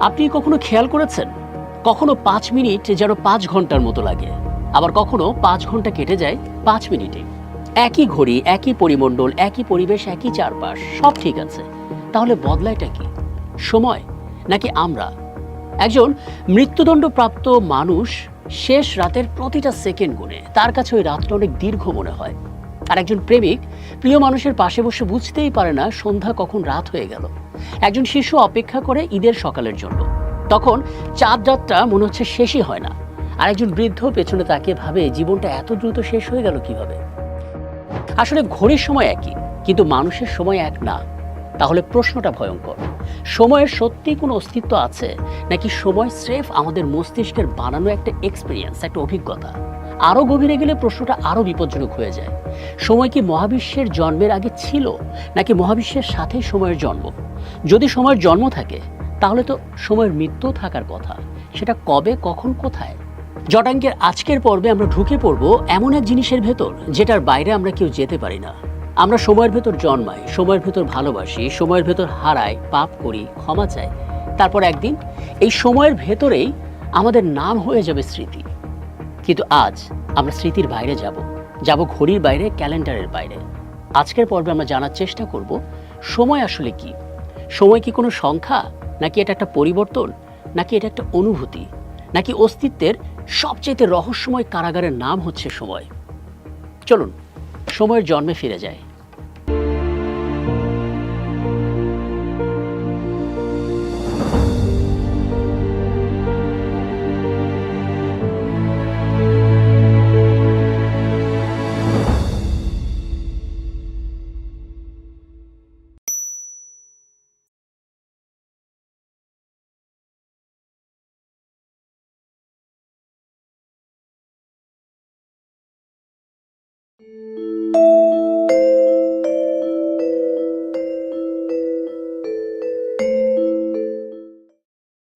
আপনি কখনো খেয়াল করেছেন কখনো ৫ মিনিট যেন ৫ ঘন্টার মতো লাগে, আবার কখনো ৫ ঘন্টা কেটে যায় ৫ মিনিটে। একই ঘড়ি, একই পরিমণ্ডল, একই পরিবেশ, একই চারপাশ, সব ঠিক আছে। তাহলে বদলায়টা কি? সময় নাকি আমরা? একজন মৃত্যুদণ্ডপ্রাপ্ত মানুষ শেষ রাতের প্রতিটা সেকেন্ড গুনে, তার কাছে ওই রাতটা অনেক দীর্ঘ মনে হয়। আর একজন প্রেমিক প্রিয় মানুষের পাশে বসে বুঝতেই পারে না সন্ধ্যা কখন রাত হয়ে গেল। একজন শিশু অপেক্ষা করে ঈদের সকালের জন্য, তখন চাঁদ রাতটা মনে হচ্ছে শেষই হয় না। আর একজন বৃদ্ধ পেছনে তাকিয়ে ভাবে জীবনটা এত দ্রুত শেষ হয়ে গেল কিভাবে। আসলে ঘড়ির সময় একই, কিন্তু মানুষের সময় এক না। তাহলে প্রশ্নটা ভয়ঙ্কর, সময়ের সত্যি কোনো অস্তিত্ব আছে, নাকি সময় স্রেফ আমাদের মস্তিষ্কের বানানো একটা এক্সপিরিয়েন্স, একটা অভিজ্ঞতা? আরও গভীরে গেলে প্রশ্নটা আরও বিপজ্জনক হয়ে যায়। সময় কি মহাবিশ্বের জন্মের আগে ছিল, নাকি মহাবিশ্বের সাথে সময়ের জন্ম? যদি সময়ের জন্ম থাকে, তাহলে তো সময়ের মৃত্যু থাকার কথা। সেটা কবে, কখন, কোথায়? জটাঙ্কের আজকের পর্বে আমরা ঢুকে পড়ব এমন এক জিনিসের ভেতর যেটার বাইরে আমরা কেউ যেতে পারি না। আমরা সময়ের ভেতর জন্মাই, সময়ের ভেতর ভালোবাসি, সময়ের ভেতর হারাই, পাপ করি, ক্ষমা চাই। তারপর একদিন এই সময়ের ভেতরেই আমাদের নাম হয়ে যাবে স্মৃতি। কিন্তু আজ আমরা স্মৃতির বাইরে যাব ঘড়ির বাইরে, ক্যালেন্ডারের বাইরে। আজকের পর্বে আমরা জানার চেষ্টা করব সময় আসলে কি। সময় কি কোনো সংখ্যা, নাকি এটা একটা পরিবর্তন, নাকি এটা একটা অনুভূতি, নাকি অস্তিত্বের সবচেয়ে রহস্যময় কারাগারের নাম হচ্ছে সময়? চলুন সময়ের জন্মে ফিরে যায়।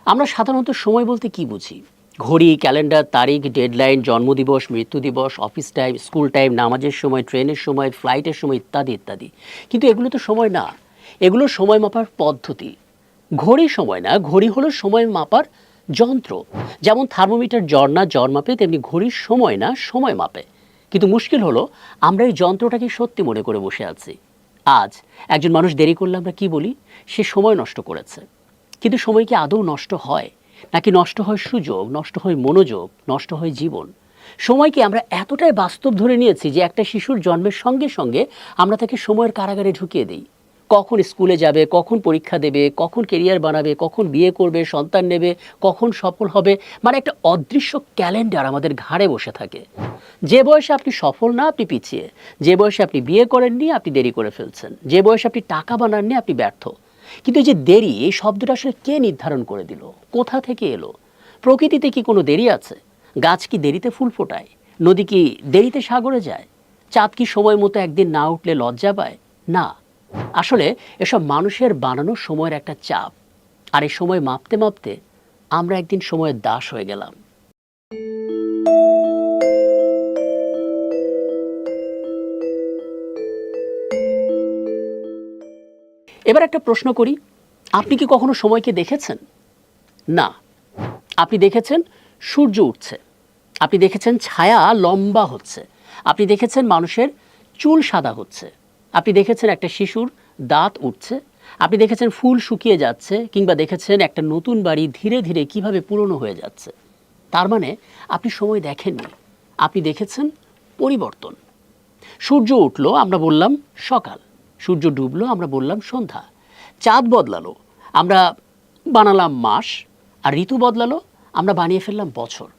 আমরা সাধারণত সময় বলতে কি বুঝি? ঘড়ি, ক্যালেন্ডার, তারিখ, ডেডলাইন, জন্মদিবস, মৃত্যু দিবস, অফিস টাইম, স্কুল টাইম, নামাজের সময়, ট্রেনের সময়, ফ্লাইটের সময়, ইত্যাদি ইত্যাদি। কিন্তু এগুলো তো সময় না, এগুলো সময় মাপার পদ্ধতি। ঘড়ি সময় না, ঘড়ি হলো সময় মাপার যন্ত্র। যেমন থার্মোমিটার জ্বর না জ্বর মাপে, তেমনি ঘড়ির সময় না সময় মাপে। কিন্তু মুশকিল হলো আমরা এই যন্ত্রটাকে সত্যি মনে করে বসে আছি। আজ একজন মানুষ দেরি করলে আমরা কি বলি? সে সময় নষ্ট করেছে। কিন্তু সময় কি আদৌ নষ্ট হয়, নাকি নষ্ট হয় সুযোগ, নষ্ট হয় মনোযোগ, নষ্ট হয় জীবন? সময়কে আমরা এতটাই বাস্তব ধরে নিয়েছি যে একটা শিশুর জন্মের সঙ্গে সঙ্গে আমরা তাকে সময়ের কারাগারে ঢুকিয়ে দিই। কখন স্কুলে যাবে, কখন পরীক্ষা দেবে, কখন কেরিয়ার বানাবে, কখন বিয়ে করবে, সন্তান নেবে, কখন সফল হবে, মানে একটা অদৃশ্য ক্যালেন্ডার আমাদের ঘাড়ে বসে থাকে। যে বয়সে আপনি সফল না, আপনি পিছিয়ে। যে বয়সে আপনি বিয়ে করেননি, আপনি দেরি করে ফেলছেন। যে বয়সে আপনি টাকা বানাননি, আপনি ব্যর্থ। কিন্তু এই যে দেরি, এই শব্দটা আসলে কে নির্ধারণ করে দিল? কোথা থেকে এলো? প্রকৃতিতে কি কোনো দেরি আছে? গাছ কি দেরিতে ফুল ফোটায়? নদী কি দেরিতে সাগরে যায়? চাঁদ কি সময় মতো একদিন না উঠলে লজ্জা পায়? না, আসলে এসব মানুষের বানানো সময়ের একটা চাপ। আর এই সময় মাপতে মাপতে আমরা একদিন সময়ের দাস হয়ে গেলাম। এবার একটা প্রশ্ন করি, আপনি কি কখনো সময়কে দেখেছেন? না। আপনি দেখেছেন সূর্য উঠছে, আপনি দেখেছেন ছায়া লম্বা হচ্ছে, আপনি দেখেছেন মানুষের চুল সাদা হচ্ছে, আপনি দেখেছেন একটা শিশুর দাঁত উঠছে, আপনি দেখেছেন ফুল শুকিয়ে যাচ্ছে, কিংবা দেখেছেন একটা নতুন বাড়ি ধীরে ধীরে কিভাবে পুরনো হয়ে যাচ্ছে। তার মানে আপনি সময় দেখেননি, আপনি দেখেছেন পরিবর্তন। সূর্য উঠলো, আমরা বললাম সকাল। সূর্য ডুবলো, আমরা বললাম সন্ধ্যা। চাঁদ বদলালো, আমরা বানালাম মাস। আর ঋতু বদলালো, আমরা বানিয়ে ফেললাম বছর।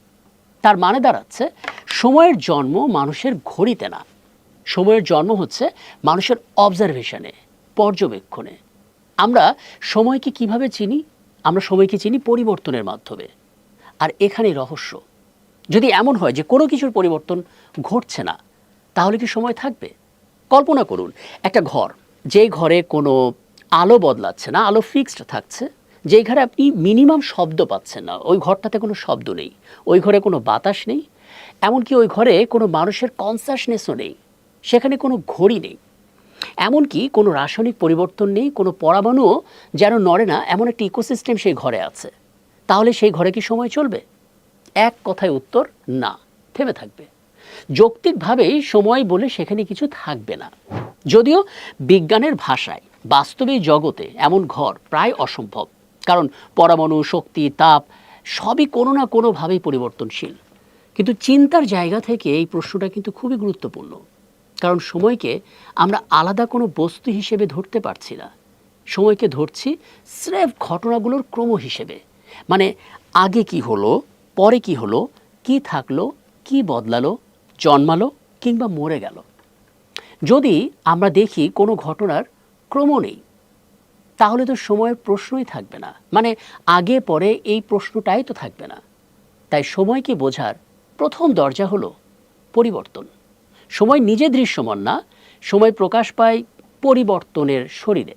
তার মানে দাঁড়াচ্ছে সময়ের জন্ম মানুষের ঘড়িতে না, সময়ের জন্ম হচ্ছে মানুষের অবজারভেশনে, পর্যবেক্ষণে। আমরা সময়কে কিভাবে চিনি? আমরা সময়কে চিনি পরিবর্তনের মাধ্যমে। আর এখানেই রহস্য। যদি এমন হয় যে কোনো কিছুর পরিবর্তন ঘটছে না, তাহলে কি সময় থাকবে? কল্পনা করুন একটা ঘর, যেই ঘরে কোনো আলো বদলাচ্ছে না, আলো ফিক্সড থাকছে, যেই ঘরে আপনি মিনিমাম শব্দ পাচ্ছেন না, ওই ঘরটাতে কোনো শব্দ নেই, ওই ঘরে কোনো বাতাস নেই, এমনকি ওই ঘরে কোনো মানুষের কনসাসনেসও নেই, সেখানে কোনো ঘড়ি নেই। এমনকি কোনো রাসায়নিক পরিবর্তন নেই, কোনো পরমাণুও যেন নড়ে না, এমন একটা ইকোসিস্টেম সেই ঘরে আছে। তাহলে সেই ঘরে কি সময় চলবে? এক কথায় উত্তর, না, থেমে থাকবে। যৌক্তিকভাবেই সময় বলে সেখানে কিছু থাকবে না। যদিও বিজ্ঞানের ভাষায় বাস্তবে জগতে এমন ঘর প্রায় অসম্ভব, কারণ পরমাণু, শক্তি, তাপ সবই কোনো না কোনোভাবেই পরিবর্তনশীল। কিন্তু চিন্তার জায়গা থেকে এই প্রশ্নটা কিন্তু খুবই গুরুত্বপূর্ণ, কারণ সময়কে আমরা আলাদা কোনো বস্তু হিসেবে ধরতে পারছি না। সময়কে ধরছি স্রেফ ঘটনাগুলোর ক্রম হিসেবে, মানে আগে কি হলো, পরে কি হলো, কি থাকলো, কি বদলালো, জন্মালো কিংবা মরে গেল। যদি আমরা দেখি কোনো ঘটনার ক্রম নেই, তাহলে তো সময়ের প্রশ্নই থাকবে না, মানে আগে পরে এই প্রশ্নটাই তো থাকবে না। তাই সময়কে বোঝার প্রথম দরজা হলো পরিবর্তন। সময় নিজে দৃশ্যমান না, সময় প্রকাশ পায় পরিবর্তনের শরীরে।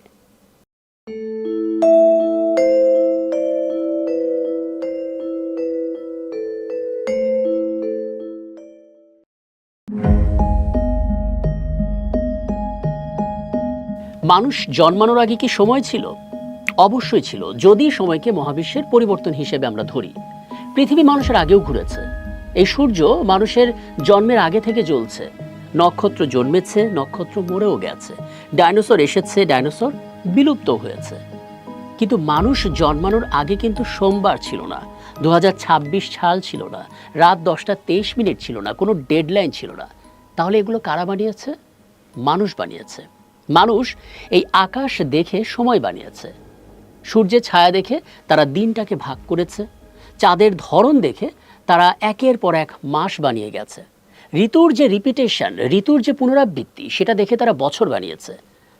মানুষ জন্মানোর আগে কি সময় ছিল? অবশ্যই ছিল, যদি সময়কে মহাবিশ্বের পরিবর্তন হিসেবে আমরা ধরি। পৃথিবী মানুষের আগেও ঘুরেছে। এই সূর্য মানুষের জন্মের আগে থেকে জ্বলছে। নক্ষত্র জন্মেছে, নক্ষত্র মরেও গেছে। ডাইনোসর এসেছে, ডাইনোসর বিলুপ্ত হয়েছে। কিন্তু মানুষ জন্মানোর আগে কিন্তু সোমবার ছিল না, 2026 সাল ছিল না, রাত 10:23 ছিল না, কোনো ডেডলাইন ছিল না। তাহলে এগুলো কারা বানিয়েছে? মানুষ বানিয়েছে। মানুষ এই আকাশ দেখে সময় বানিয়েছে। সূর্যের ছায়া দেখে তারা দিনটাকে ভাগ করেছে। চাঁদের ধরন দেখে তারা একের পর এক মাস বানিয়ে গেছে। ঋতুর যে রিপিটেশন, ঋতুর যে পুনরাবৃত্তি, সেটা দেখে তারা বছর বানিয়েছে।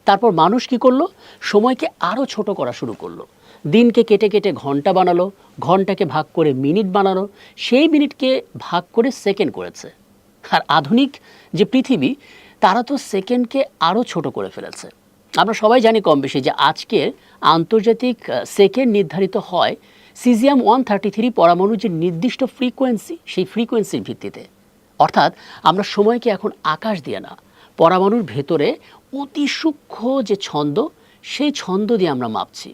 তারপর মানুষ কি করলো? সময়কে আরও ছোট করা শুরু করলো। দিনকে কেটে কেটে ঘন্টা বানালো, ঘন্টাকে ভাগ করে মিনিট বানালো, সেই মিনিটকে ভাগ করে সেকেন্ড করেছে। আর আধুনিক যে পৃথিবী, তারা তো সেকেন্ডকে আরও ছোট করে ফেলেছে। আমরা সবাই জানি কম বেশি যে আজকের আন্তর্জাতিক সেকেন্ড নির্ধারিত হয় সিজিয়াম-133 পরমাণুর যে নির্দিষ্ট ফ্রিকোয়েন্সি, সেই ফ্রিকোয়েন্সির ভিত্তিতে। অর্থাৎ আমরা সময়কে এখন আকাশ দিয়ে না, পরমাণুর ভেতরে অতি সূক্ষ্ম যে ছন্দ, সেই ছন্দ দিয়ে আমরা মাপছি।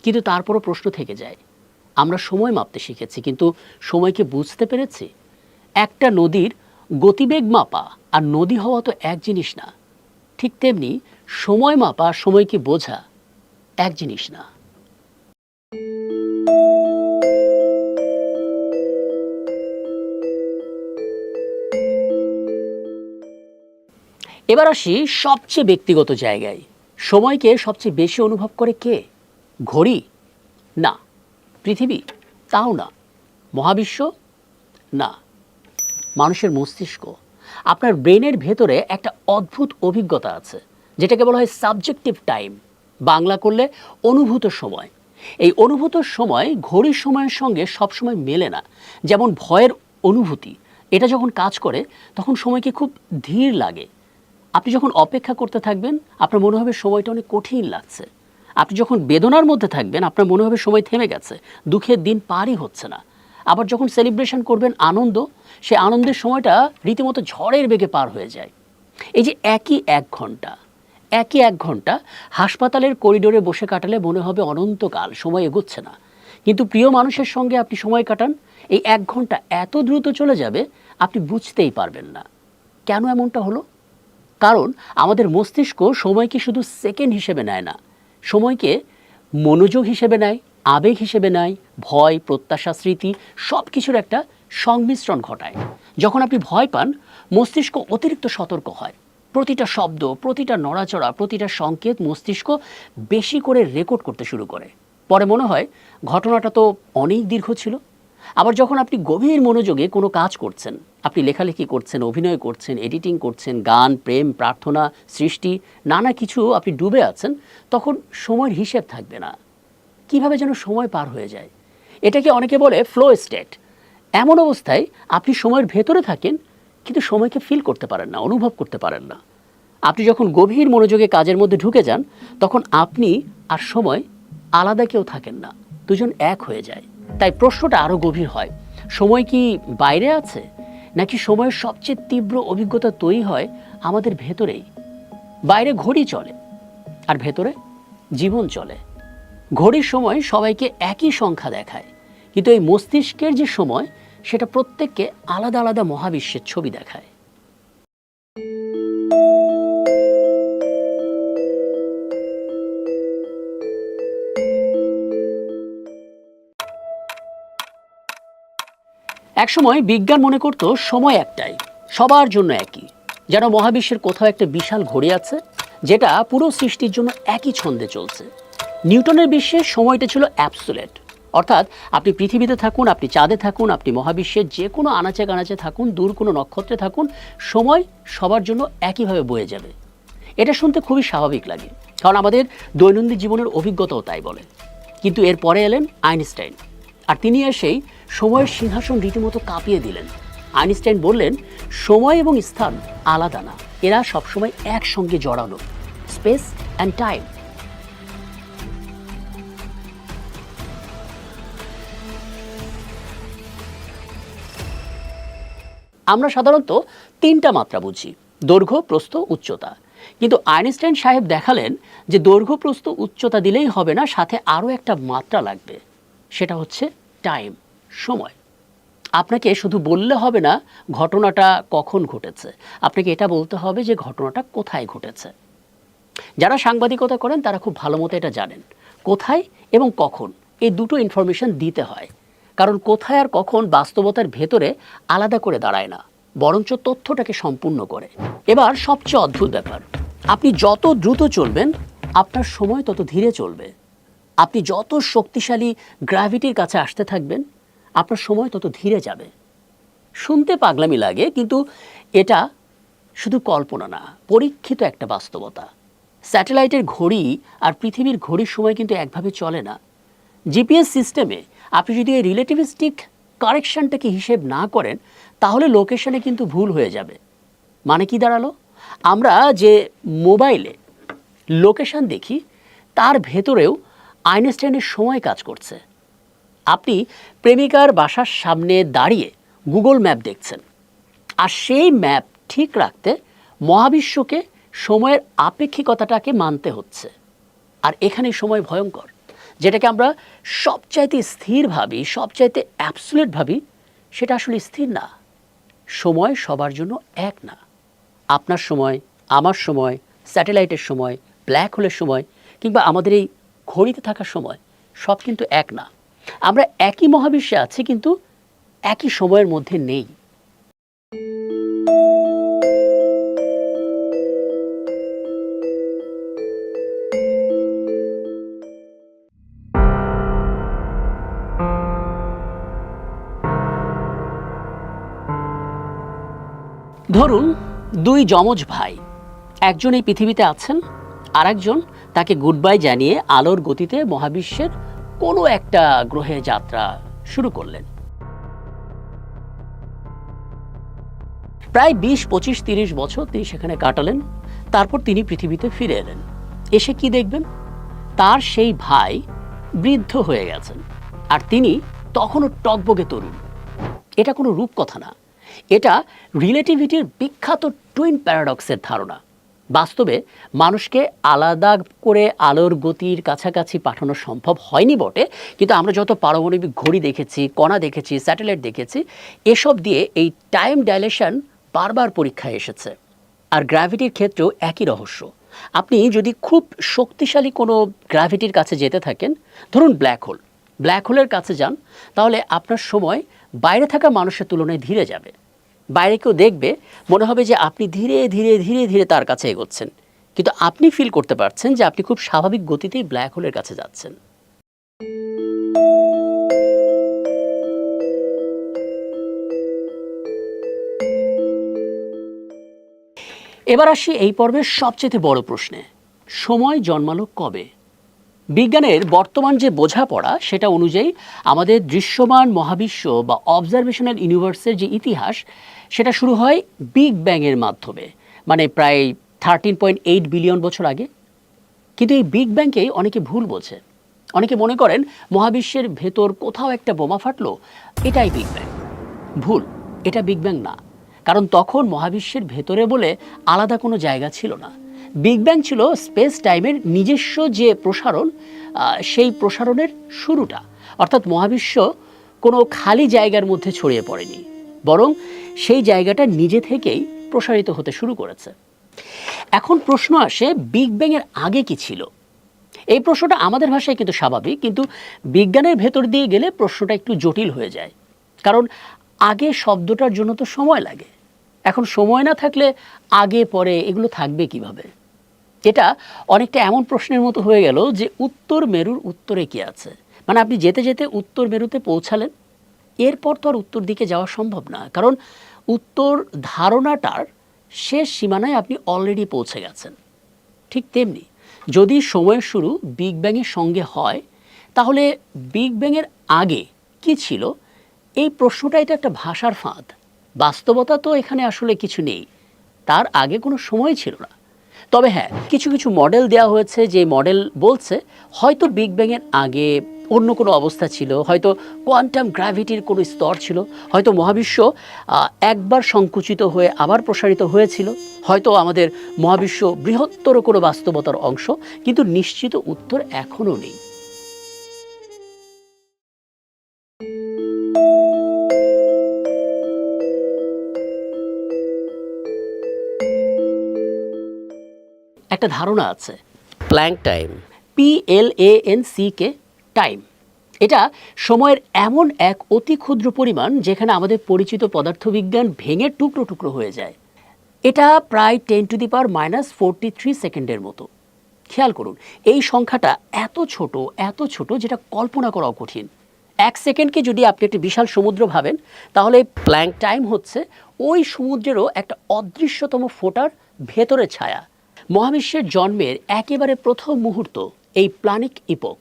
কিন্তু তারপরও প্রশ্ন থেকে যায়, আমরা সময় মাপতে শিখেছি, কিন্তু সময়কে বুঝতে পেরেছি? একটা নদীর গতিবেগ মাপা আর নদী হওয়া তো এক জিনিস না। ঠিক তেমনি সময় মাপা, সময়কে বোঝা এক জিনিস না। এবার আসি সবচেয়ে ব্যক্তিগত জায়গায়। সময়কে সবচেয়ে বেশি অনুভব করে কে? ঘড়ি? না। পৃথিবী? তাও না। মহাবিশ্ব? না। মানুষের মস্তিষ্ক। আপনার ব্রেনের ভেতরে একটা অদ্ভুত অভিজ্ঞতা আছে, যেটাকে বলা হয় সাবজেক্টিভ টাইম, বাংলা করলে অনুভূত সময়। এই অনুভূত সময় ঘড়ির সময়ের সঙ্গে সবসময় মেলে না। যেমন ভয়ের অনুভূতি, এটা যখন কাজ করে তখন সময়কে খুব ধীর লাগে। আপনি যখন অপেক্ষা করতে থাকবেন, আপনার মনে হবে সময়টা অনেক কঠিন লাগছে। আপনি যখন বেদনার মধ্যে থাকবেন, আপনার মনে হবে সময় থেমে গেছে, দুঃখের দিন পারই হচ্ছে না। আবার যখন সেলিব্রেশন করবেন, আনন্দ, সে আনন্দের সময়টা রীতিমতো ঝড়ের বেগে পার হয়ে যায়। এই যে একই এক ঘন্টা হাসপাতালের করিডোরে বসে কাটালে মনে হবে অনন্তকাল, সময় এগোচ্ছে না। কিন্তু প্রিয় মানুষের সঙ্গে আপনি সময় কাটান, এই 1 ঘন্টা এত দ্রুত চলে যাবে আপনি বুঝতেই পারবেন না। কেন এমনটা হলো? কারণ আমাদের মস্তিষ্ক সময়কে শুধু সেকেন্ড হিসেবে নেয় না, সময়কে মনোযোগ হিসেবে নেয়, আবেগ হিসেবে নেয়, ভয়, প্রত্যাশা, স্মৃতি সব কিছুর একটা সংমিশ্রণ ঘটায়। যখন আপনি ভয় পান, মস্তিষ্ক অতিরিক্ত সতর্ক হয়। প্রতিটা শব্দ, প্রতিটা নড়াচড়া, প্রতিটা সংকেত মস্তিষ্ক বেশি করে রেকর্ড করতে শুরু করে। পরে মনে হয় ঘটনাটা তো অনেক দীর্ঘ ছিল। আবার যখন আপনি গভীর মনোযোগে কোনো কাজ করছেন, আপনি লেখালেখি করছেন, অভিনয় করছেন, এডিটিং করছেন, গান, প্রেম, প্রার্থনা, সৃষ্টি, নানা কিছু আপনি ডুবে আছেন, তখন সময়ের হিসেব থাকবে না। কিভাবে যেন সময় পার হয়ে যায়। এটাকে অনেকে বলে ফ্লো স্টেট। এমন অবস্থায় আপনি সময়ের ভেতরে থাকেন, কিন্তু সময়কে ফিল করতে পারেন না, অনুভব করতে পারেন না। আপনি যখন গভীর মনোযোগে কাজের মধ্যে ঢুকে যান, তখন আপনি আর সময় আলাদা কেউ থাকেন না, দুজন এক হয়ে যায়। তাই প্রশ্নটা আরও গভীর হয়, সময় কি বাইরে আছে, নাকি সময়ের সবচেয়ে তীব্র অভিজ্ঞতা তৈরি হয় আমাদের ভেতরেই? বাইরে ঘড়ি চলে আর ভেতরে জীবন চলে। ঘড়ির সময় সবাইকে একই সংখ্যা দেখায়, কিন্তু এই মস্তিষ্কের যে সময় সেটা প্রত্যেককে আলাদা আলাদা মহাবিশ্বের ছবি দেখায়। একসময় বিজ্ঞান মনে করত সময় একটাই, সবার জন্য একই, যেন মহাবিশ্বের কোথাও একটা বিশাল ঘড়ি আছে যেটা পুরো সৃষ্টির জন্য একই ছন্দে চলছে। নিউটনের বিশ্বে সময়টা ছিল অ্যাবসোলেট, অর্থাৎ আপনি পৃথিবীতে থাকুন, আপনি চাঁদে থাকুন, আপনি মহাবিশ্বের যে কোনো আনাচে কানাচে থাকুন, দূর কোনো নক্ষত্রে থাকুন, সময় সবার জন্য একইভাবে বয়ে যাবে। এটা শুনতে খুবই স্বাভাবিক লাগে, কারণ আমাদের দৈনন্দিন জীবনের অভিজ্ঞতাও তাই বলে। কিন্তু এরপরে এলেন আইনস্টাইন, আর তিনি এসেই সময়ের সিংহাসন রীতিমতো কাঁপিয়ে দিলেন। আইনস্টাইন বললেন, সময় এবং স্থান আলাদা না, এরা সবসময় একসঙ্গে জড়ানো, স্পেস অ্যান্ড টাইম। আমরা সাধারণত তিনটা মাত্রা বুঝি, দৈর্ঘ্য, প্রস্থ, উচ্চতা। কিন্তু আইনস্টাইন সাহেব দেখালেন যে দৈর্ঘ্য, প্রস্থ, উচ্চতা দিলেই হবে না, সাথে আরও একটা মাত্রা লাগবে, সেটা হচ্ছে টাইম, সময়। আপনাকে শুধু বললে হবে না ঘটনাটা কখন ঘটেছে, আপনাকে এটা বলতে হবে যে ঘটনাটা কোথায় ঘটেছে। যারা সাংবাদিকতা করেন তারা খুব ভালো মতো এটা জানেন, কোথায় এবং কখন এই দুটো ইনফরমেশন দিতে হয়, কারণ কোথায় আর কখন বাস্তবতার ভেতরে আলাদা করে দাঁড়ায় না, বরঞ্চ তথ্যটাকে সম্পূর্ণ করে। এবার সবচেয়ে অদ্ভুত ব্যাপার, আপনি যত দ্রুত চলবেন আপনার সময় তত ধীরে চলবে। আপনি যত শক্তিশালী গ্র্যাভিটির কাছে আসতে থাকবেন আপনার সময় তত ধীরে যাবে। শুনতে পাগলামি লাগে, কিন্তু এটা শুধু কল্পনা না, পরীক্ষিত একটা বাস্তবতা। স্যাটেলাইটের ঘড়ি আর পৃথিবীর ঘড়ির সময় কিন্তু একভাবে চলে না। জিপিএস সিস্টেমে আপনি যদি এই রিলেটিভিস্টিক কারেকশনটাকে হিসেব না করেন তাহলে লোকেশনে কিন্তু ভুল হয়ে যাবে। মানে কি দাঁড়ালো, আমরা যে মোবাইলে লোকেশন দেখি তার ভেতরেও আইনস্টাইনের সময় কাজ করছে। আপনি প্রেমিকার বাসার সামনে দাঁড়িয়ে গুগল ম্যাপ দেখছেন, আর সেই ম্যাপ ঠিক রাখতে মহাবিশ্বকে সময়ের আপেক্ষিকতাটাকে মানতে হচ্ছে। আর এখানেই সময় ভয়ঙ্কর, যেটাকে আমরা সবচাইতে স্থির ভাবি, সবচাইতে অ্যাবসোলিউট ভাবি, সেটা আসলে স্থির না। সময় সবার জন্য এক না। আপনার সময়, আমার সময়, স্যাটেলাইটের সময়, ব্ল্যাক হোলের সময়, কিংবা আমাদের এই ঘড়িতে থাকার সময়, সব কিন্তু এক না। আমরা একই মহাবিশ্বে আছি কিন্তু একই সময়ের মধ্যে নেই। ধরুন দুই যমজ ভাই, একজন এই পৃথিবীতে আছেন, আর একজন তাকে গুড বাই জানিয়ে আলোর গতিতে মহাবিশ্বের কোনো একটা গ্রহে যাত্রা শুরু করলেন। প্রায় 20, 25, 30 বছর তিনি সেখানে কাটালেন। তারপর তিনি পৃথিবীতে ফিরে এলেন। এসে কি দেখবেন, তার সেই ভাই বৃদ্ধ হয়ে গেছেন, আর তিনি তখনও টকবগে তরুণ। এটা কোনো রূপকথা না, এটা রিলেটিভিটির বিখ্যাত টুইন প্যারাডক্সের ধারণা। বাস্তবে মানুষকে আলাদা করে আলোর গতির কাছাকাছি পাঠানো সম্ভব হয়নি বটে, কিন্তু আমরা যত পারমাণবিক ঘড়ি দেখেছি, কণা দেখেছি, স্যাটেলাইট দেখেছি, এসব দিয়ে এই টাইম ডাইলেশন বারবার পরীক্ষায় এসেছে। আর গ্র্যাভিটির ক্ষেত্রেও একই রহস্য। আপনি যদি খুব শক্তিশালী কোনো গ্র্যাভিটির কাছে যেতে থাকেন, ধরুন ব্ল্যাক হোলের কাছে যান, তাহলে আপনার সময় বাইরে থাকা মানুষের তুলনায় ধীরে যাবে। বাইরে কেউ দেখবে, মনে হবে যে আপনি ধীরে ধীরে ধীরে ধীরে তার কাছে এগোচ্ছেন, কিন্তু আপনি ফিল করতে পারছেন যে আপনি খুব স্বাভাবিক গতিতেই ব্ল্যাক হোলের কাছে যাচ্ছেন। এবার আসি এই পর্বের সবচেয়ে বড় প্রশ্নে, সময় জন্মালো কবে? বিজ্ঞানের বর্তমান যে বোঝাপড়া সেটা অনুযায়ী আমাদের দৃশ্যমান মহাবিশ্ব বা অবজারভেশনাল ইউনিভার্সের যে ইতিহাস সেটা শুরু হয় বিগ ব্যাংয়ের মাধ্যমে, মানে প্রায় 13.8 বিলিয়ন বছর আগে। কিন্তু এই বিগ ব্যাংকেই অনেকে ভুল বোঝে। অনেকে মনে করেন মহাবিশ্বের ভেতর কোথাও একটা বোমা ফাটলো, এটাই বিগ ব্যাং। ভুল, এটা বিগ ব্যাং না, কারণ তখন মহাবিশ্বের ভেতরে বলে আলাদা কোনো জায়গা ছিল না। বিগ ব্যাং ছিল স্পেস টাইমের নিজস্ব যে প্রসারণ, সেই প্রসারণের শুরুটা। অর্থাৎ মহাবিশ্ব কোনো খালি জায়গার মধ্যে ছড়িয়ে পড়েনি, বরং সেই জায়গাটা নিজে থেকেই প্রসারিত হতে শুরু করেছে। এখন প্রশ্ন আসে, বিগ ব্যাংয়ের আগে কি ছিল? এই প্রশ্নটা আমাদের ভাষায় কিন্তু স্বাভাবিক, কিন্তু বিজ্ঞানের ভেতর দিয়ে গেলে প্রশ্নটা একটু জটিল হয়ে যায়। কারণ আগে শব্দটার জন্য তো সময় লাগে। এখন সময় না থাকলে আগে পরে এগুলো থাকবে কিভাবে? এটা অনেকটা এমন প্রশ্নের মতো হয়ে গেল যে উত্তর মেরুর উত্তরে কি আছে। মানে আপনি যেতে যেতে উত্তর মেরুতে পৌঁছালেন, এরপর তো আর উত্তর দিকে যাওয়া সম্ভব না, কারণ উত্তর ধারণাটার শেষ সীমানায় আপনি অলরেডি পৌঁছে গেছেন। ঠিক তেমনি যদি সময়ের শুরু বিগ ব্যাংয়ের সঙ্গে হয়, তাহলে বিগ ব্যাংয়ের আগে কি ছিল? এই প্রশ্নটাই তো একটা ভাষার ফাঁদ। বাস্তবতা তো এখানে আসলে কিছু নেই, তার আগে কোনো সময় ছিল না। তবে হ্যাঁ, কিছু কিছু মডেল দেওয়া হয়েছে, যে মডেল বলছে হয়তো বিগ ব্যাংয়ের আগে অন্য কোনো অবস্থা ছিল, হয়তো কোয়ান্টাম গ্র্যাভিটির কোনো স্তর ছিল, হয়তো মহাবিশ্ব একবার সংকুচিত হয়ে আবার প্রসারিত হয়েছিল, হয়তো আমাদের মহাবিশ্ব বৃহত্তর কোনো বাস্তবতার অংশ, কিন্তু নিশ্চিত উত্তর এখনও নেই। একটা ধারণা আছে, প্ল্যাঙ্ক টাইম, PLANCK টাইম। এটা সময়ের এমন এক অতি ক্ষুদ্র পরিমাণ যেখানে আমাদের পরিচিত পদার্থবিজ্ঞান ভেঙে টুকরো টুকরো হয়ে যায়। এটা প্রায় 10⁻⁻43 সেকেন্ডের মতো। খেয়াল করুন, এই সংখ্যাটা এত ছোট যেটা কল্পনা করাও কঠিন। 1 সেকেন্ডকে যদি আপনি একটা বিশাল সমুদ্র ভাবেন, তাহলে প্ল্যাঙ্ক টাইম হচ্ছে ওই সমুদ্রেরও একটা অদৃশ্যতম ফোঁটার ভেতরে ছায়া। মহাবিশ্বের জন্মের একেবারে প্রথম মুহূর্ত, এই প্ল্যানিক ইপোক,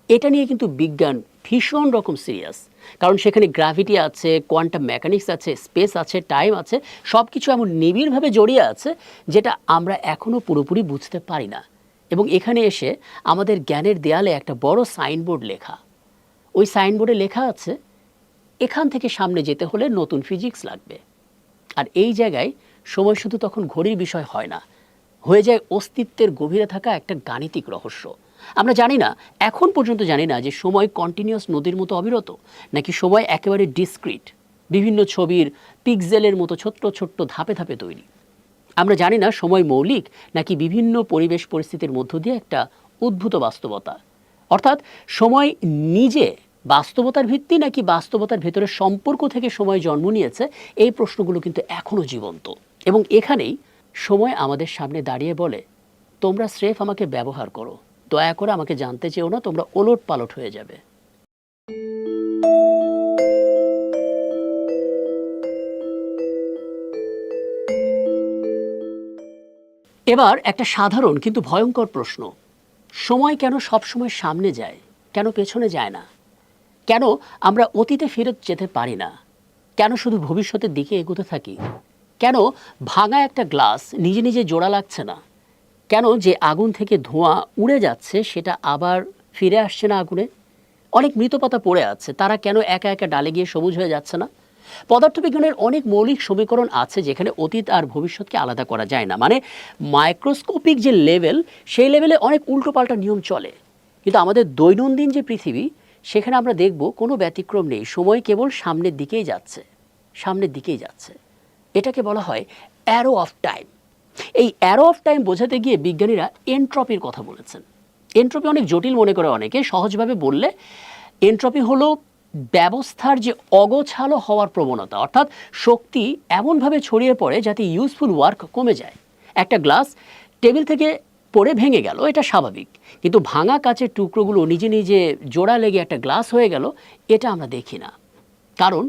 এটা নিয়ে কিন্তু বিজ্ঞান ভীষণ রকম সিরিয়াস। কারণ সেখানে গ্র্যাভিটি আছে, কোয়ান্টাম মেকানিক্স আছে, স্পেস আছে, টাইম আছে, সব কিছু এমন নিবিড়ভাবে জড়িয়ে আছে যেটা আমরা এখনও পুরোপুরি বুঝতে পারি না। এবং এখানে এসে আমাদের জ্ঞানের দেয়ালে একটা বড় সাইনবোর্ড লেখা। ওই সাইনবোর্ডে লেখা আছে, এখান থেকে সামনে যেতে হলে নতুন ফিজিক্স লাগবে। আর এই জায়গায় সময় শুধু তখন ঘড়ির বিষয় হয় না, হয়ে যায় অস্তিত্বের গভীরে থাকা একটা গাণিতিক রহস্য। আমরা জানি না, এখন পর্যন্ত জানি না যে সময় কন্টিনিউয়াস নদীর মতো অবিরত, নাকি সময় একেবারে ডিসক্রিট, বিভিন্ন ছবির পিক্সেলের মতো ছোট্ট ছোট্ট ধাপে ধাপে তৈরি। আমরা জানি না সময় মৌলিক, নাকি বিভিন্ন পরিবেশ পরিস্থিতির মধ্য দিয়ে একটা উদ্ভূত বাস্তবতা। অর্থাৎ সময় নিজে বাস্তবতার ভিত্তি, নাকি বাস্তবতার ভেতরে সম্পর্ক থেকে সময় জন্ম নিয়েছে, এই প্রশ্নগুলো কিন্তু এখনও জীবন্ত। এবং এখানেই সময় আমাদের সামনে দাঁড়িয়ে বলে, তোমরা স্রেফ আমাকে ব্যবহার করো, দয়া করে আমাকে জানতে চেও না, তোমরা ওলট পালট হয়ে যাবে। এবার একটা সাধারণ কিন্তু ভয়ঙ্কর প্রশ্ন, সময় কেন সবসময় সামনে যায়, কেন পেছনে যায় না? কেন আমরা অতীতে ফেরত যেতে পারি না? কেন শুধু ভবিষ্যতের দিকে এগোতে থাকি? কেন ভাঙা একটা গ্লাস নিজে নিজে জোড়া লাগছে না? কেন যে আগুন থেকে ধোঁয়া উড়ে যাচ্ছে সেটা আবার ফিরে আসছে না আগুনে? অনেক মৃত পাতা পড়ে আছে, তারা কেন একা একা ডালে গিয়ে সবুজ হয়ে যাচ্ছে না? পদার্থবিজ্ঞানের অনেক মৌলিক সমীকরণ আছে যেখানে অতীত আর ভবিষ্যৎকে আলাদা করা যায় না। মানে মাইক্রোস্কোপিক যে লেভেল, সেই লেভেলে অনেক উল্টোপাল্টা নিয়ম চলে। কিন্তু আমাদের দৈনন্দিন যে পৃথিবী, সেখানে আমরা দেখব কোনো ব্যতিক্রম নেই, সময় কেবল সামনের দিকেই যাচ্ছে, সামনের দিকেই যাচ্ছে। এটাকে বলা হয় অ্যারো অফ টাইম। এই অ্যারো অফ টাইম বোঝাতে গিয়ে বিজ্ঞানীরা এনট্রপির কথা বলেছেন। এনট্রপি অনেক জটিল মনে করে অনেকে, সহজভাবে বললে এনট্রপি হলো ব্যবস্থার যে অগোছালো হওয়ার প্রবণতা। অর্থাৎ শক্তি এমনভাবে ছড়িয়ে পড়ে যাতে ইউজফুল ওয়ার্ক কমে যায়। একটা গ্লাস টেবিল থেকে পড়ে ভেঙে গেল, এটা স্বাভাবিক, কিন্তু ভাঙা কাচের টুকরোগুলো নিজে নিজে জোড়া লেগে একটা গ্লাস হয়ে গেল, এটা আমরা দেখি না। কারণ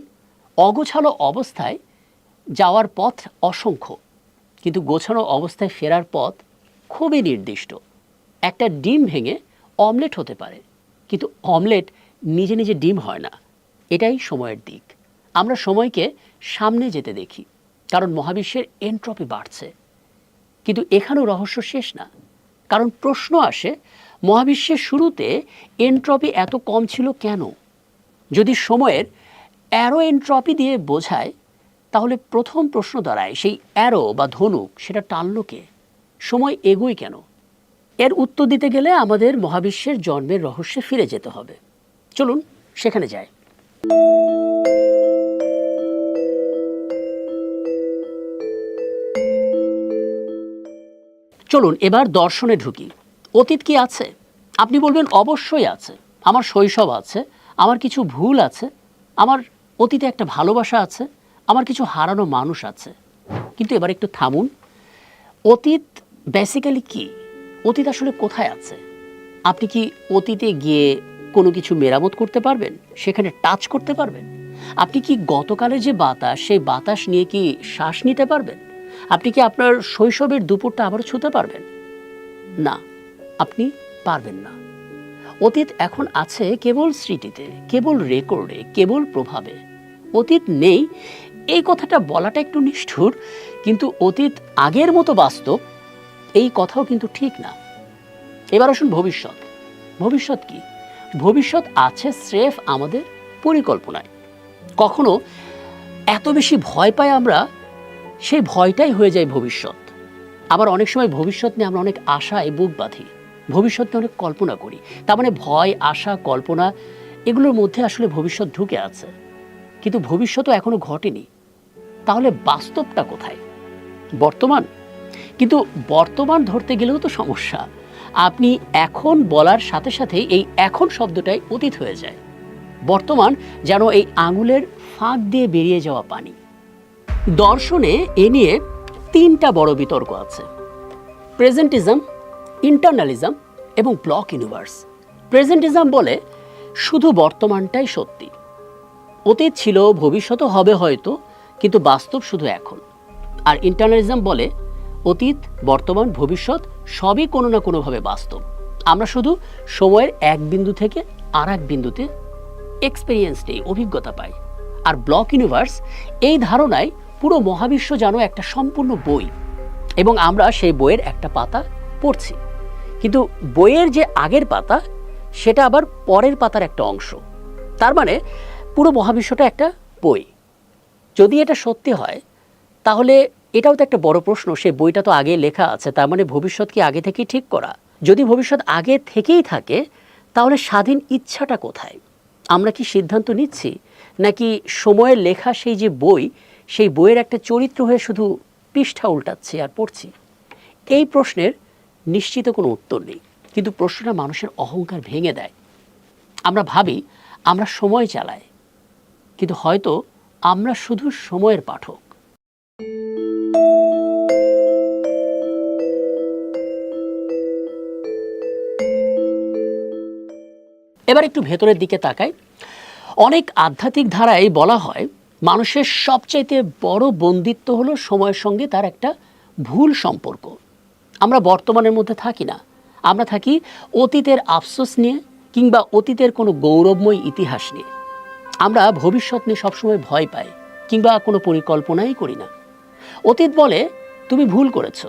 অগোছালো অবস্থায় যাওয়ার পথ অসংখ্য, কিন্তু গোছানো অবস্থায় ফেরার পথ খুবই নির্দিষ্ট। একটা ডিম ভেঙে অমলেট হতে পারে, কিন্তু অমলেট নিজে নিজে ডিম হয় না। এটাই সময়ের দিক। আমরা সময়কে সামনে যেতে দেখি, কারণ মহাবিশ্বের এনট্রপি বাড়ছে। কিন্তু এখানেও রহস্য শেষ না, কারণ প্রশ্ন আসে, মহাবিশ্বের শুরুতে এনট্রপি এত কম ছিল কেন? যদি সময়ের অ্যারো এনট্রপি দিয়ে বোঝায়, তাহলে প্রথম প্রশ্ন দাঁড়ায়, সেই অ্যারো বা ধনুক সেটা টানল কে? সময় এগোয় কেন? এর উত্তর দিতে গেলে আমাদের মহাবিশ্বের জন্মের রহস্যে ফিরে যেতে হবে। চলুন সেখানে যাই। চলুন এবার দর্শনে ঢুকি। অতীত কি আছে? আপনি বলবেন অবশ্যই আছে। আমার শৈশব আছে, আমার কিছু ভুল আছে, আমার অতীতে একটা ভালোবাসা আছে, আমার কিছু হারানো মানুষ আছে। কিন্তু এবার একটু থামুন। অতীত বেসিক্যালি কি? অতীত আসলে কোথায় আছে? আপনি কি অতীতে গিয়ে কোনো কিছু মেরামত করতে পারবেন? সেখানে টাচ করতে পারবেন? আপনি কি গতকালের যে বাতাস, সেই বাতাস নিয়ে কি শ্বাস নিতে পারবেন? আপনি কি আপনার শৈশবের দুপুরটা আবারও ছুঁতে পারবেন? না, আপনি পারবেন না। অতীত এখন আছে কেবল স্মৃতিতে, কেবল রেকর্ডে, কেবল প্রভাবে। অতীত নেই এই কথাটা বলাটা একটু নিষ্ঠুর, কিন্তু অতীত আগের মতো বাস্তব এই কথাও কিন্তু ঠিক না। এবার আসুন ভবিষ্যৎ। ভবিষ্যৎ কি? ভবিষ্যৎ আছে স্রেফ আমাদের পরিকল্পনায়। কখনো এত বেশি ভয় পাই আমরা, সেই ভয়টাই হয়ে যায় ভবিষ্যৎ। আবার অনেক সময় ভবিষ্যৎ নিয়ে আমরা অনেক আশায় বুক বাঁধি, ভবিষ্যৎ নিয়ে অনেক কল্পনা করি। তার মানে ভয়, আশা, কল্পনা এগুলোর মধ্যে আসলে ভবিষ্যৎ ঢুকে আছে। কিন্তু ভবিষ্যৎও এখনো ঘটেনি। তাহলে বাস্তবটা কোথায়? বর্তমান। কিন্তু বর্তমান ধরতে গেলেও তো সমস্যা। আপনি এখন বলার সাথে সাথে এই এখন শব্দটাই অতীত হয়ে যায়। বর্তমান যেন এই আঙুলের ফাঁক দিয়ে বেরিয়ে যাওয়া পানি। দর্শনে এ নিয়ে তিনটা বড় বিতর্ক আছে: প্রেজেন্টিজম, ইন্টারনালিজম এবং ব্লক ইউনিভার্স। প্রেজেন্টিজম বলে শুধু বর্তমানটাই সত্যি, অতীত ছিল, ভবিষ্যৎও হবে হয়তো, কিন্তু বাস্তব শুধু এখন। আর ইন্টারনালিজম বলে অতীত, বর্তমান, ভবিষ্যৎ সবই কোনো না কোনোভাবে বাস্তব, আমরা শুধু সময়ের এক বিন্দু থেকে আর এক বিন্দুতে এক্সপিরিয়েন্স নেই, অভিজ্ঞতা পাই। আর ব্লক ইউনিভার্স এই ধারণায় পুরো মহাবিশ্ব যেন একটা সম্পূর্ণ বই এবং আমরা সেই বইয়ের একটা পাতা পড়ছি, কিন্তু বইয়ের যে আগের পাতা সেটা আবার পরের পাতার একটা অংশ। তার মানে পুরো মহাবিশ্বটা একটা বই। যদি এটা সত্যি হয় তাহলে এটাও তো একটা বড় প্রশ্ন, সেই বইটা তো আগে লেখা আছে, তার মানে ভবিষ্যৎ কি আগে থেকেই ঠিক করা? যদি ভবিষ্যৎ আগে থেকেই থাকে তাহলে স্বাধীন ইচ্ছাটা কোথায়? আমরা কি সিদ্ধান্ত নিচ্ছি, নাকি সময়ের লেখা সেই যে বই, সেই বইয়ের একটা চরিত্র হয়ে শুধু পৃষ্ঠা উল্টাচ্ছি আর পড়ছি? এই প্রশ্নের নিশ্চিত কোনো উত্তর নেই, কিন্তু প্রশ্নটা মানুষের অহংকার ভেঙে দেয়। আমরা ভাবি আমরা সময় চালাই, কিন্তু হয়তো আমরা শুধু সময়ের পাঠক। এবার একটু ভেতরের দিকে তাকাই। অনেক আধ্যাত্মিক ধারায় বলা হয় মানুষের সবচাইতে বড় বন্দিত্ব হলো সময়ের সঙ্গে তার একটা ভুল সম্পর্ক। আমরা বর্তমানের মধ্যে থাকি না, আমরা থাকি অতীতের আফসোস নিয়ে কিংবা অতীতের কোনো গৌরবময় ইতিহাস নিয়ে। আমরা ভবিষ্যৎ নিয়ে সবসময় ভয় পাই কিংবা কোনো পরিকল্পনাই করি না। অতীত বলে তুমি ভুল করেছো,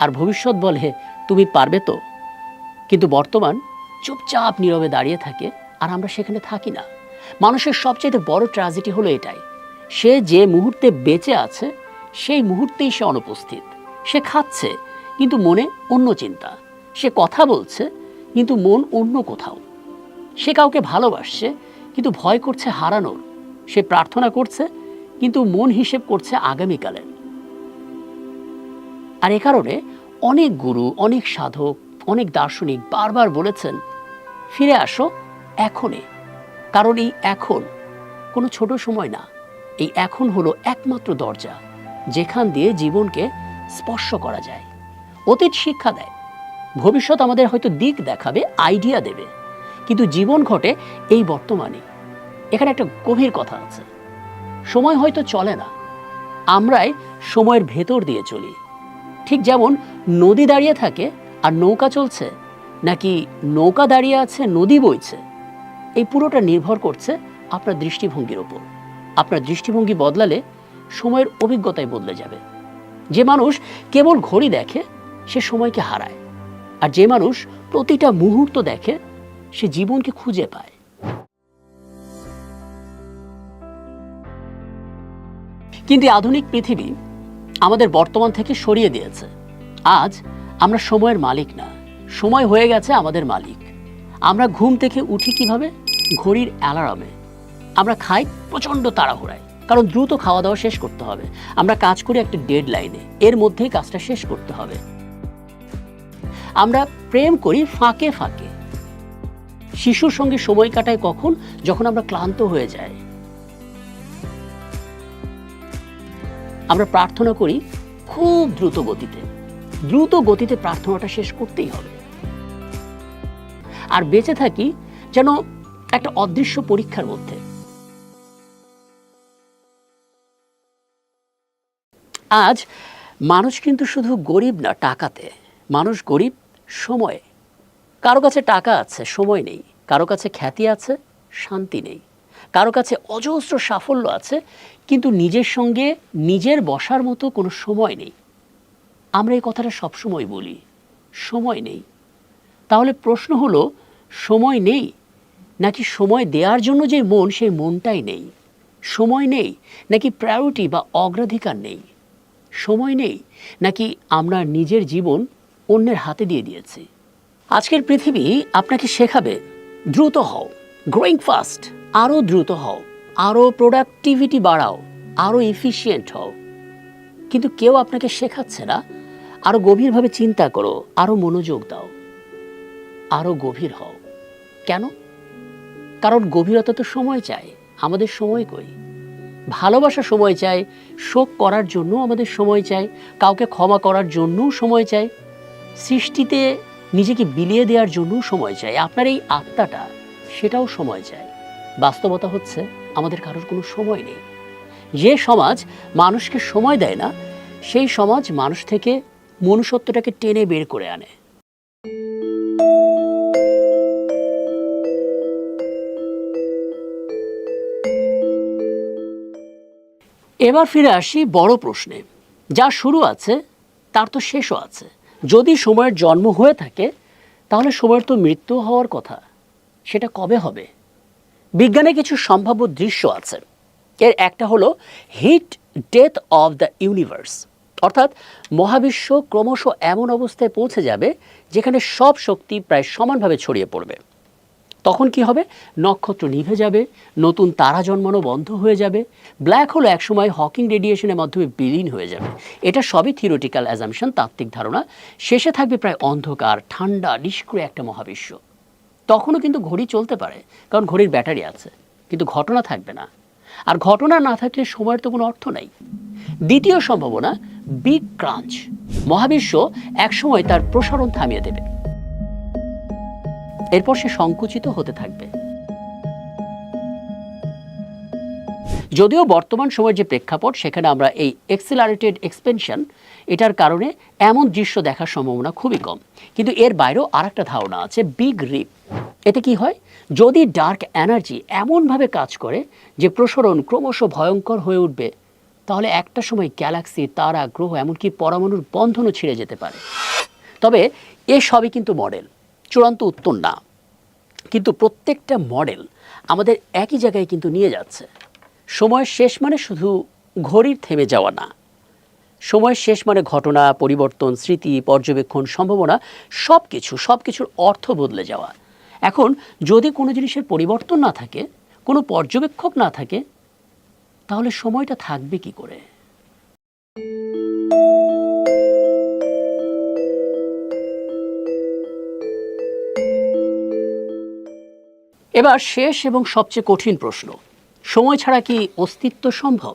আর ভবিষ্যৎ বলে তুমি পারবে তো। কিন্তু বর্তমান চুপচাপ নীরবে দাঁড়িয়ে থাকে, আর আমরা সেখানে থাকি না। মানুষের সবচেয়ে বড় ট্র্যাজেডি হলো এটাই, সে যে মুহূর্তে বেঁচে আছে সেই মুহূর্তেই সে অনুপস্থিত। সে খাচ্ছে কিন্তু মনে অন্য চিন্তা, সে কথা বলছে কিন্তু মন অন্য কোথাও। সে কাউকে ভালোবাসছে কিন্তু ভয় করছে হারানোর। সে প্রার্থনা করছে কিন্তু মন হিসেব করছে আগামীকালের। আর এ কারণে অনেক গুরু, অনেক সাধক, অনেক দার্শনিক বারবার বলেছেন ফিরে আসো এখনে। কারণ এই এখন কোনো ছোট সময় না, এই এখন হলো একমাত্র দরজা যেখান দিয়ে জীবনকে স্পর্শ করা যায়। অতীত শিক্ষা দেয়, ভবিষ্যৎ আমাদের হয়তো দিক দেখাবে, আইডিয়া দেবে, কিন্তু জীবন ঘটে এই বর্তমানে। এখানে একটা গভীর কথা আছে, সময় হয়তো চলে না, আমরাই সময়ের ভেতর দিয়ে চলি। ঠিক যেমন নদী দাঁড়িয়ে থাকে আর নৌকা চলছে, নাকি নৌকা দাঁড়িয়ে আছে নদী বইছে, এই পুরোটা নির্ভর করছে আপনার দৃষ্টিভঙ্গির ওপর। আপনার দৃষ্টিভঙ্গি বদলালে সময়ের অভিজ্ঞতাই বদলে যাবে। যে মানুষ কেবল ঘড়ি দেখে সে সময়কে হারায়, আর যে মানুষ প্রতিটা মুহূর্ত দেখে সে জীবনকে খুঁজে পায়। কিন্তু আধুনিক পৃথিবী আমাদের বর্তমান থেকে সরিয়ে দিয়েছে। আজ আমরা সময়ের মালিক না, সময় হয়ে গেছে আমাদের মালিক। আমরা ঘুম থেকে উঠি কিভাবে? ঘড়ির অ্যালার্মে। আমরা খাই প্রচণ্ড তাড়াহুড়ায়, কারণ দ্রুত খাওয়া দাওয়া শেষ করতে হবে। আমরা কাজ করি একটা ডেড লাইনে, এর মধ্যেই কাজটা শেষ করতে হবে। আমরা প্রেম করি ফাঁকে ফাঁকে। শিশুর সঙ্গে সময় কাটায় কখন? যখন আমরা ক্লান্ত হয়ে যাই। আমরা প্রার্থনা করি খুব দ্রুত গতিতে। দ্রুত গতিতে প্রার্থনাটা শেষ করতেই হবে। আর বেঁচে থাকি যেন একটা অদৃশ্য পরীক্ষার মধ্যে। আজ মানুষ কিন্তু শুধু গরিব না টাকাতে, মানুষ গরিব সময়ে। কারো কাছে টাকা আছে, সময় নেই। কারো কাছে খ্যাতি আছে, শান্তি নেই। কারো কাছে অজস্র সাফল্য আছে, কিন্তু নিজের সঙ্গে নিজের বসার মতো কোনো সময় নেই। আমরা এই কথাটা সবসময় বলি, সময় নেই। তাহলে প্রশ্ন হলো, সময় নেই নাকি সময় দেওয়ার জন্য যে মন, সেই মনটাই নেই? সময় নেই নাকি প্রায়োরিটি বা অগ্রাধিকার নেই? সময় নেই নাকি আমরা নিজের জীবন অন্যের হাতে দিয়ে দিয়েছি? আজকের পৃথিবী আপনাকে শেখাবে দ্রুত হও, গ্রোয়িং ফাস্ট, আরও দ্রুত হও, আরও প্রোডাক্টিভিটি বাড়াও, আরও এফিশিয়েন্ট হও। কিন্তু কেউ আপনাকে শেখাচ্ছে না আরও গভীরভাবে চিন্তা করো, আরও মনোযোগ দাও, আরও গভীর হও। কেন? কারণ গভীরতা তো সময় চায়। আমাদের সময় কই? ভালোবাসা সময় চাই, শোক করার জন্য আমাদের সময় চাই, কাউকে ক্ষমা করার জন্যও সময় চাই, সৃষ্টিতে নিজেকে বিলিয়ে দেওয়ার জন্যও সময় চাই। আপনার এই আত্মাটা, সেটাও সময় চায়। বাস্তবতা হচ্ছে আমাদের কারোর কোনো সময় নেই। যে সমাজ মানুষকে সময় দেয় না, সেই সমাজ মানুষ থেকে মনুষ্যত্বটাকে টেনে বের করে আনে। এবার ফিরে আসি বড় প্রশ্নে। যা শুরু আছে তার তো শেষও আছে। যদি সময়ের জন্ম হয়ে থাকে, তাহলে সময়ের তো মৃত্যু হওয়ার কথা। সেটা কবে হবে? বিজ্ঞানে কিছু সম্ভাব্য দৃশ্য আছে। এর একটা হলো heat death of the universe, অর্থাৎ মহাবিশ্ব ক্রমশ এমন অবস্থায় পৌঁছে যাবে যেখানে সব শক্তি প্রায় সমানভাবে ছড়িয়ে পড়বে। তখন কি হবে? নক্ষত্র নিভে যাবে, নতুন তারা জন্মানো বন্ধ হয়ে যাবে, ব্ল্যাক হোল একসময় হকিং রেডিয়েশনের মাধ্যমে বিলীন হয়ে যাবে। এটা সবই থিওরিটিক্যাল অ্যাজাম্পশন, তাত্ত্বিক ধারণা। শেষে থাকবে প্রায় অন্ধকার, ঠান্ডা, নিষ্ক্রিয় একটা মহাবিশ্ব। তখনও কিন্তু ঘড়ি চলতে পারে, কারণ ঘড়ির ব্যাটারি আছে, কিন্তু ঘটনা থাকবে না। আর ঘটনা না থাকলে সময়ের তো কোনো অর্থ নাই। দ্বিতীয় সম্ভাবনা, বিগ ক্রাঞ্চ। মহাবিশ্ব একসময় তার প্রসারণ থামিয়ে দেবে, এরপর সে সংকুচিত হতে থাকবে। যদিও বর্তমান সময়ের যে প্রেক্ষাপট, সেখানে আমরা এই এক্সিলারেটেড এক্সপেনশন, এটার কারণে এমন দৃশ্য দেখার সম্ভাবনা খুবই কম। কিন্তু এর বাইরেও আর একটা ধারণা আছে, বিগ রিপ। এতে কি হয়? যদি ডার্ক এনার্জি এমনভাবে কাজ করে যে প্রসারণ ক্রমশ ভয়ঙ্কর হয়ে উঠবে, তাহলে একটা সময় গ্যালাক্সি, তারা, গ্রহ, এমনকি পরমাণুর বন্ধনও ছিঁড়ে যেতে পারে। তবে এ সবই কিন্তু মডেল, চূড়ান্ত উত্তর না। কিন্তু প্রত্যেকটা মডেল আমাদের একই জায়গায় কিন্তু নিয়ে যাচ্ছে। সময়ের শেষ মানে শুধু ঘড়ির থেমে যাওয়া না। সময়ের শেষ মানে ঘটনা, পরিবর্তন, স্মৃতি, পর্যবেক্ষণ, সম্ভাবনা, সব কিছুর অর্থ বদলে যাওয়া। এখন যদি কোনো জিনিসের পরিবর্তন না থাকে, কোনো পর্যবেক্ষক না থাকে, তাহলে সময়টা থাকবে কি করে? এবার শেষ এবং সবচেয়ে কঠিন প্রশ্ন, সময় ছাড়া কি অস্তিত্ব সম্ভব?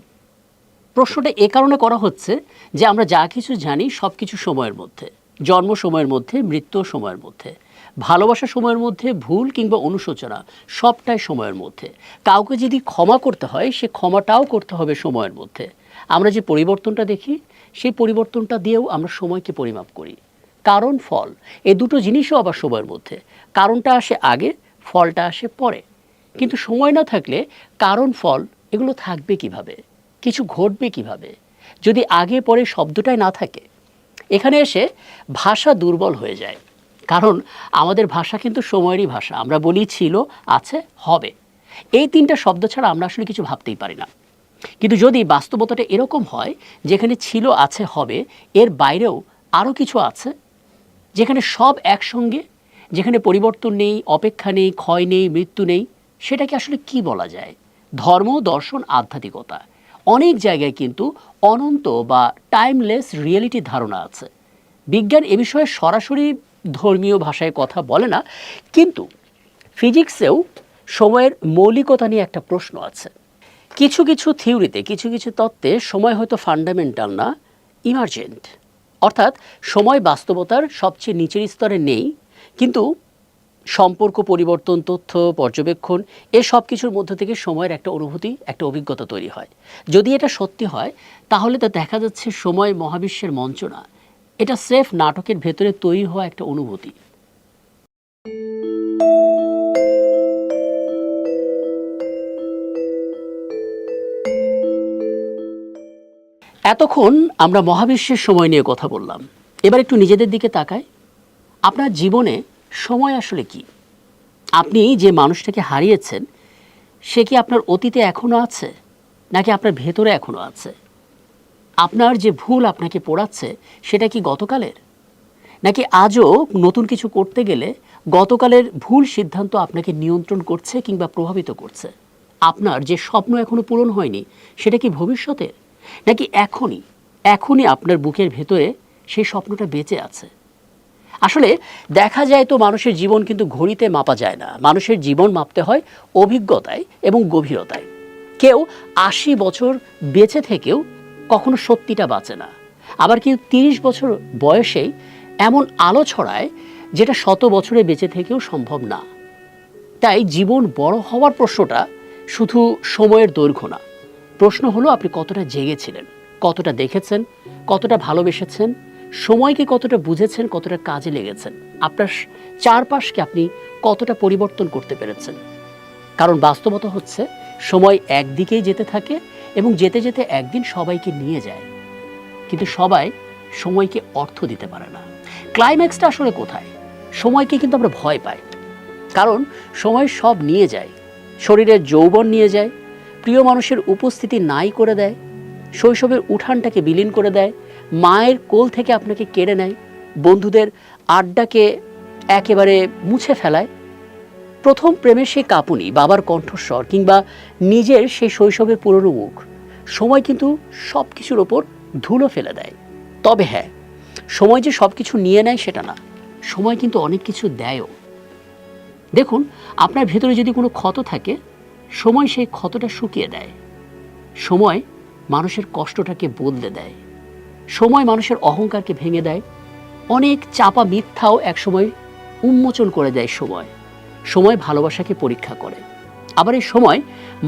প্রশ্নটা এ কারণে করা হচ্ছে যে আমরা যা কিছু জানি সব কিছু সময়ের মধ্যে। জন্ম সময়ের মধ্যে, মৃত্যু সময়ের মধ্যে, ভালোবাসা সময়ের মধ্যে, ভুল কিংবা অনুশোচনা সবটাই সময়ের মধ্যে। কাউকে যদি ক্ষমা করতে হয়, সে ক্ষমাটাও করতে হবে সময়ের মধ্যে। আমরা যে পরিবর্তনটা দেখি, সেই পরিবর্তনটা দিয়েও আমরা সময়কে পরিমাপ করি। কারণ ফল, এই দুটো জিনিসও আবার সময়ের মধ্যে। কারণটা আসে আগে, ফলটা আসে পরে। কিন্তু সময় না থাকলে কারণ ফল এগুলো থাকবে কিভাবে? কিছু ঘটবে কিভাবে যদি আগে পরে শব্দটাই না থাকে? এখানে এসে ভাষা দুর্বল হয়ে যায়, কারণ আমাদের ভাষা কিন্তু সময়েরই ভাষা। আমরা বলি ছিল, আছে, হবে। এই তিনটা শব্দ ছাড়া আমরা আসলে কিছু ভাবতেই পারি না। কিন্তু যদি বাস্তবতাটা এরকম হয় যেখানে ছিল, আছে, হবে, এর বাইরেও আরও কিছু আছে যেখানে সব একসঙ্গে, যেখানে পরিবর্তন নেই, অপেক্ষা নেই, ক্ষয় নেই, মৃত্যু নেই, সেটাকে আসলে কি বলা যায়? ধর্ম, দর্শন, আধ্যাত্মিকতা, অনেক জায়গায় কিন্তু অনন্ত বা টাইমলেস রিয়েলিটির ধারণা আছে। বিজ্ঞান এ বিষয়ে সরাসরি ধর্মীয় ভাষায় কথা বলে না, কিন্তু ফিজিক্সেও সময়ের মৌলিকতা নিয়ে একটা প্রশ্ন আছে। কিছু কিছু থিওরিতে, কিছু কিছু তত্ত্বে সময় হয়তো ফান্ডামেন্টাল না, ইমার্জেন্ট। অর্থাৎ সময় বাস্তবতার সবচেয়ে নিচের স্তরে নেই, কিন্তু সম্পর্ক, পরিবর্তন, তথ্য, পর্যবেক্ষণ, এ সব কিছুর মধ্য থেকে সময়ের একটা অনুভূতি, একটা অভিজ্ঞতা তৈরি হয়। যদি এটা সত্যি হয় তাহলে তা দেখা যাচ্ছে সময় মহাবিশ্বের মঞ্চ না, এটা স্রেফ নাটকের ভেতরে তৈরি হওয়া একটা অনুভূতি। এতক্ষণ আমরা মহাবিশ্বের সময় নিয়ে কথা বললাম, এবার একটু নিজেদের দিকে তাকাই। আপনার জীবনে সময় আসলে কি? আপনি যে মানুষটাকে হারিয়েছেন সে কি আপনার অতীতে এখনও আছে, নাকি আপনার ভেতরে এখনও আছে? আপনার যে ভুল আপনাকে পোড়াচ্ছে সেটা কি গতকালের, নাকি আজও নতুন কিছু করতে গেলে গতকালের ভুল সিদ্ধান্ত আপনাকে নিয়ন্ত্রণ করছে কিংবা প্রভাবিত করছে? আপনার যে স্বপ্ন এখনো পূরণ হয়নি সেটা কি ভবিষ্যতের, নাকি এখনই এখনই আপনার বুকের ভেতরে সেই স্বপ্নটা বেঁচে আছে? আসলে দেখা যায় তো মানুষের জীবন কিন্তু ঘড়িতে মাপা যায় না, মানুষের জীবন মাপতে হয় অভিজ্ঞতায় এবং গভীরতায়। কেউ ৮০ বছর বেঁচে থেকেও কখনো সত্যিটা বাঁচে না, আবার কেউ ৩০ বছর বয়সেই এমন আলো ছড়ায় যেটা ১০০ বছরে বেঁচে থেকেও সম্ভব না। তাই জীবন বড় হওয়ার প্রশ্নটা শুধু সময়ের দৈর্ঘ্য না, প্রশ্ন হলো আপনি কতটা জেগেছিলেন, কতটা দেখেছেন, কতটা ভালোবেসেছেন, সময়কে কতটা বুঝেছেন, কতটা কাজে লেগেছেন, আপনার চারপাশকে আপনি কতটা পরিবর্তন করতে পেরেছেন। কারণ বাস্তবতা হচ্ছে সময় একদিকেই যেতে থাকে এবং যেতে যেতে একদিন সবাইকে নিয়ে যায়, কিন্তু সবাই সময়কে অর্থ দিতে পারে না। ক্লাইম্যাক্সটা আসলে কোথায়? সময়কে কিন্তু আমরা ভয় পাই, কারণ সময় সব নিয়ে যায়। শরীরের যৌবন নিয়ে যায়, প্রিয় মানুষের উপস্থিতি নাই করে দেয়, শৈশবের উঠানটাকে বিলীন করে দেয়, মায়ের কোল থেকে আপনাকে কেড়ে নেয়, বন্ধুদের আড্ডাকে একেবারে মুছে ফেলায়, প্রথম প্রেমের সেই কাঁপুনি, বাবার কণ্ঠস্বর কিংবা নিজের সেই শৈশবের পুরনো মুখ। সময় কিন্তু সব কিছুর ওপর ধুলো ফেলে দেয়। তবে হ্যাঁ, সময় যে সব কিছু নিয়ে নেয় সেটা না, সময় কিন্তু অনেক কিছু দেয়ও। দেখুন, আপনার ভেতরে যদি কোনো ক্ষত থাকে, সময় সেই ক্ষতটা শুকিয়ে দেয়। সময় মানুষের কষ্টটাকে বদলে দেয়, সময় মানুষের অহংকারকে ভেঙে দেয়, অনেক চাপা মিথ্যাও একসময় উন্মোচন করে দেয় সময়। সময় ভালোবাসাকে পরীক্ষা করে, আবার এই সময়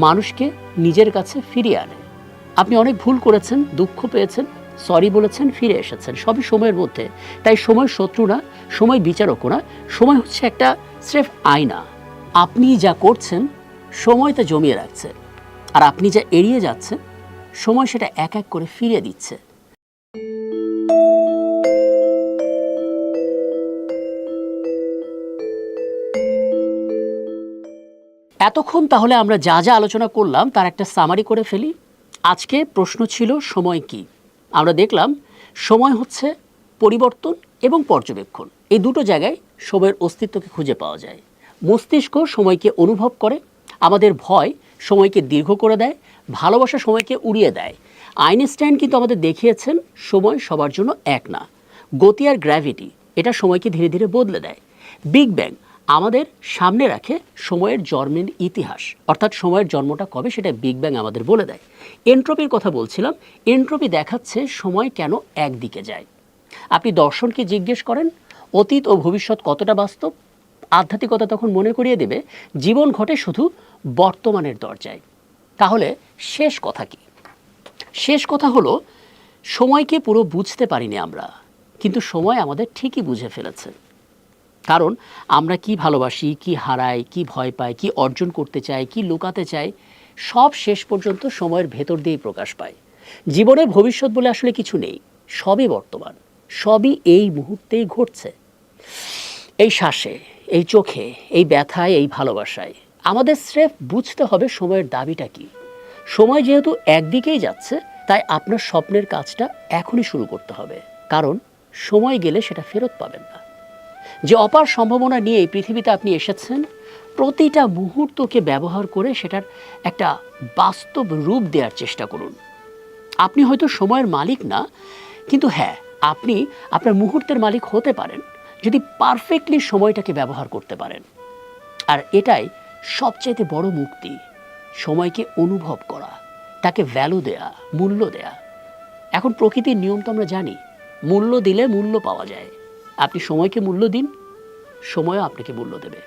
মানুষকে নিজের কাছে ফিরিয়ে আনে। আপনি অনেক ভুল করেছেন, দুঃখ পেয়েছেন, সরি বলেছেন, ফিরে এসেছেন, সবই সময়ের মধ্যে। তাই সময় শত্রু না, সময় বিচারকও না, সময় হচ্ছে একটা স্রেফ আয়না। আপনি যা করছেন সময় তা জমিয়ে রাখছে, আর আপনি যা এড়িয়ে যাচ্ছেন সময় সেটা এক এক করে ফিরিয়ে দিচ্ছে। এতক্ষণ তাহলে আমরা যা যা আলোচনা করলাম তার একটা সামারি করে ফেলি। আজকে প্রশ্ন ছিল সময় কি? আমরা দেখলাম সময় হচ্ছে পরিবর্তন এবং পর্যবেক্ষণ, এই দুটো জায়গায় সময়ের অস্তিত্বকে খুঁজে পাওয়া যায়। মস্তিষ্ক সময়কে অনুভব করে, আমাদের ভয় সময়কে দীর্ঘ করে দেয়, ভালোবাসা সময়কে উড়িয়ে দেয়। আইনস্টাইন কিন্তু আমাদের দেখিয়েছেন সময় সবার জন্য এক না। গতি আর গ্র্যাভিটি এটা সময়কে ধীরে ধীরে বদলে দেয়। বিগ ব্যাং আমাদের সামনে রাখে সময়ের জন্মের ইতিহাস, অর্থাৎ সময়ের জন্মটা কবে সেটা বিগ ব্যাং আমাদের বলে দেয়। এন্ট্রপির কথা বলছিলাম, এন্ট্রপি দেখাচ্ছে সময় কেন একদিকে যায়। আপনি দর্শনকে জিজ্ঞেস করেন অতীত ও ভবিষ্যৎ কতটা বাস্তব, আধ্যাত্মিকতা তখন মনে করিয়ে দেবে জীবন ঘটে শুধু বর্তমানের দরজায়। তাহলে শেষ কথা কি? শেষ কথা হলো সময়কে পুরো বুঝতে পারিনি আমরা, কিন্তু সময় আমাদের ঠিকই বুঝে ফেলেছে। কারণ আমরা কি ভালোবাসি, কি হারাই, কি ভয় পাই, কি অর্জন করতে চাই, কি লুকাতে চাই, সব শেষ পর্যন্ত সময়ের ভেতর দিয়েই প্রকাশ পায়। জীবনের ভবিষ্যৎ বলে আসলে কিছু নেই, সবই বর্তমান, সবই এই মুহূর্তেই ঘটছে। এই শ্বাসে, এই চোখে, এই ব্যথায়, এই ভালোবাসায়। আমাদের স্রেফ বুঝতে হবে সময়ের দাবিটা কি। সময় যেহেতু একদিকেই যাচ্ছে, তাই আপনার স্বপ্নের কাজটা এখনই শুরু করতে হবে। কারণ সময় গেলে সেটা ফেরত পাবেন না। যে অপার সম্ভাবনা নিয়ে এই পৃথিবীতে আপনি এসেছেন, প্রতিটা মুহূর্তকে ব্যবহার করে সেটার একটা বাস্তব রূপ দেওয়ার চেষ্টা করুন। আপনি হয়তো সময়ের মালিক না, কিন্তু হ্যাঁ, আপনি আপনার মুহূর্তের মালিক হতে পারেন যদি পারফেক্টলি সময়টাকে ব্যবহার করতে পারেন। আর এটাই সবচাইতে বড় মুক্তি, সময়কে অনুভব করা, তাকে ভ্যালু দেয়া, মূল্য দেয়া। এখন প্রকৃতির নিয়ম তো আমরা জানি, মূল্য দিলে মূল্য পাওয়া যায়। আপনি সময়কে মূল্য দিন, সময়ও আপনাকে মূল্য দেবে।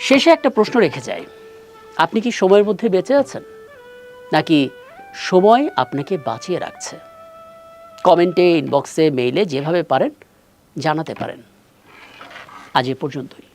শেষে একটা প্রশ্ন রেখে যাই, আপনি কি সময়ের মধ্যে বেঁচে আছেন, নাকি সময় আপনাকে বাঁচিয়ে রাখছে? কমেন্টে, ইনবক্সে, মেইলে যেভাবে পারেন জানাতে পারেন। আজ এ পর্যন্তই।